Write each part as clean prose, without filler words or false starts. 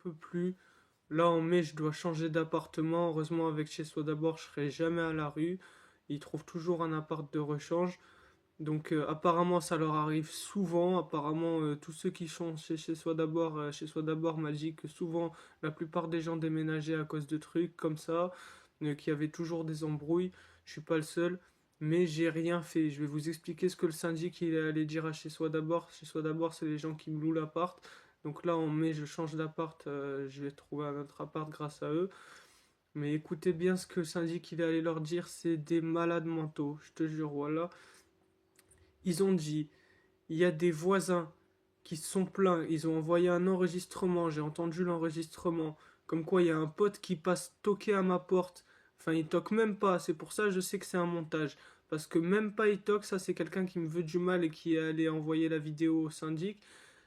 peux plus. Là, en mai, je dois changer d'appartement. Heureusement, avec Chez Soi d'abord, je serai jamais à la rue. Ils trouvent toujours un appart de rechange. Donc, apparemment, ça leur arrive souvent. Apparemment, tous ceux qui sont chez Soi d'abord, Chez Soi d'abord m'a dit que souvent, la plupart des gens déménageaient à cause de trucs comme ça, qu'il y avait toujours des embrouilles. Je suis pas le seul. Mais j'ai rien fait. Je vais vous expliquer ce que le syndic il est allé dire à Chez Soi d'abord. Chez Soi d'abord, c'est les gens qui me louent l'appart. Donc là, en mai, je change d'appart. Je vais trouver un autre appart grâce à eux. Mais écoutez bien ce que le syndic il est allé leur dire. C'est des malades mentaux. Je te jure, voilà. Ils ont dit, il y a des voisins qui se sont plaints. Ils ont envoyé un enregistrement. J'ai entendu l'enregistrement. Comme quoi, il y a un pote qui passe toquer à ma porte. Enfin, il toque même pas. C'est pour ça que je sais que c'est un montage. Parce que même pas il toque, ça c'est quelqu'un qui me veut du mal et qui est allé envoyer la vidéo au syndic.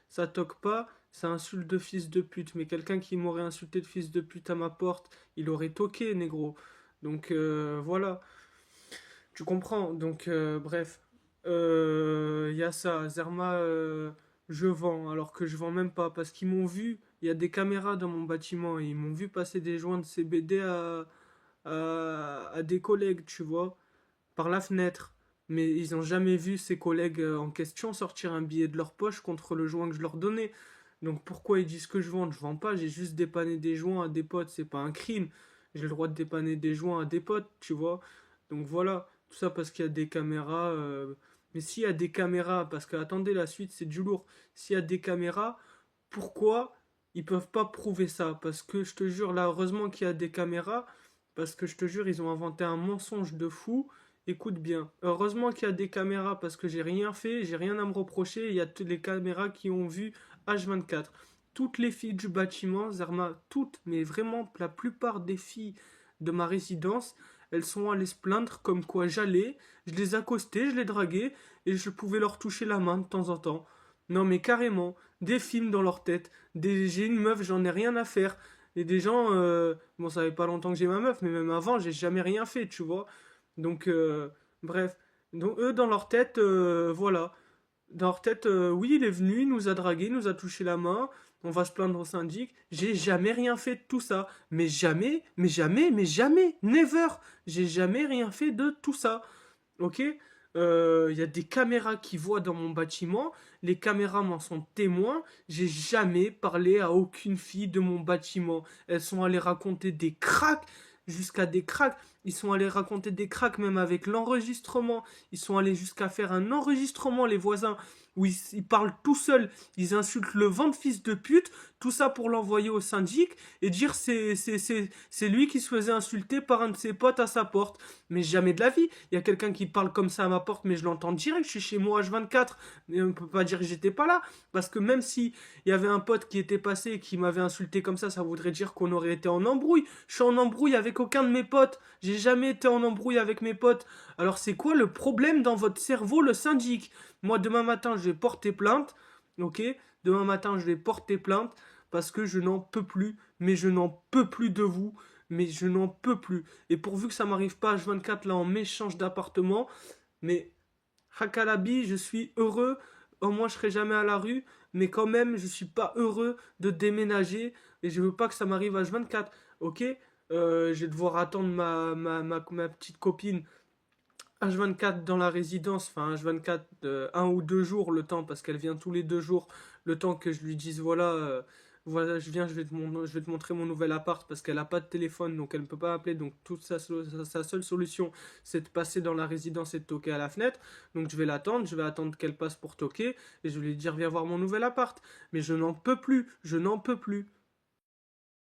Ça toque pas, ça insulte de fils de pute. Mais quelqu'un qui m'aurait insulté de fils de pute à ma porte, il aurait toqué, négro. Donc voilà, tu comprends. Donc bref, il y a ça. Zerma, je vends alors que je vends même pas parce qu'ils m'ont vu. Il y a des caméras dans mon bâtiment et ils m'ont vu passer des joints de CBD à des collègues, tu vois, par la fenêtre. Mais ils n'ont jamais vu ces collègues en question sortir un billet de leur poche contre le joint que je leur donnais. Donc pourquoi ils disent que je vends? Je vends pas, j'ai juste dépanné des joints à des potes, c'est pas un crime. J'ai le droit de dépanner des joints à des potes, tu vois. Donc voilà, tout ça parce qu'il y a des caméras. Mais s'il y a des caméras, parce que attendez, la suite c'est du lourd. S'il y a des caméras, pourquoi ils peuvent pas prouver ça? Parce que je te jure, là, heureusement qu'il y a des caméras, parce que je te jure, ils ont inventé un mensonge de fou. Écoute bien, heureusement qu'il y a des caméras parce que j'ai rien fait, j'ai rien à me reprocher. Il y a toutes les caméras qui ont vu H24. Toutes les filles du bâtiment, Zerma, toutes, mais vraiment la plupart des filles de ma résidence, elles sont allées se plaindre comme quoi j'allais, je les accostais, je les draguais et je pouvais leur toucher la main de temps en temps. Non mais carrément, des films dans leur tête, j'ai une meuf, j'en ai rien à faire. Et des gens, bon ça fait pas longtemps que j'ai ma meuf, mais même avant j'ai jamais rien fait, tu vois. Donc, bref. Donc, eux, dans leur tête, voilà. Dans leur tête, oui, il est venu, il nous a dragué, il nous a touché la main, on va se plaindre au syndic. J'ai jamais rien fait de tout ça. Mais jamais, mais jamais, mais jamais, never. J'ai jamais rien fait de tout ça. Ok? Il y a des caméras qui voient dans mon bâtiment. Les caméras m'en sont témoins. J'ai jamais parlé à aucune fille de mon bâtiment. Elles sont allées raconter des cracks jusqu'à des cracks. Ils sont allés raconter des cracks même avec l'enregistrement. Ils sont allés jusqu'à faire un enregistrement, les voisins, où ils parlent tout seuls. Ils insultent le vent de fils de pute. Tout ça pour l'envoyer au syndic et dire c'est lui qui se faisait insulter par un de ses potes à sa porte. Mais jamais de la vie. Il y a quelqu'un qui parle comme ça à ma porte, mais je l'entends direct. Je suis chez moi H24. Mais on peut pas dire que j'étais pas là. Parce que même si il y avait un pote qui était passé et qui m'avait insulté comme ça voudrait dire qu'on aurait été en embrouille. Je suis en embrouille avec aucun de mes potes. J'ai jamais été en embrouille avec mes potes. Alors c'est quoi le problème dans votre cerveau, le syndic? Moi, demain matin, je vais porter plainte. Ok? Demain matin, je vais porter plainte parce que je n'en peux plus. Mais je n'en peux plus de vous. Mais je n'en peux plus. Et pourvu que ça m'arrive pas H24 là en m'échange d'appartement. Mais Hakalabi, je suis heureux. Au moins, je serai jamais à la rue. Mais quand même, je suis pas heureux de déménager. Et je veux pas que ça m'arrive H24. Ok? Je vais devoir attendre ma petite copine H24 dans la résidence, enfin H24, un ou deux jours le temps, parce qu'elle vient tous les deux jours, le temps que je lui dise voilà, voilà, je viens, je vais te montrer mon nouvel appart, parce qu'elle a pas de téléphone, donc elle ne peut pas appeler, donc toute sa seule solution, c'est de passer dans la résidence et de toquer à la fenêtre, donc je vais l'attendre, je vais attendre qu'elle passe pour toquer, et je vais lui dire viens voir mon nouvel appart, mais je n'en peux plus, je n'en peux plus.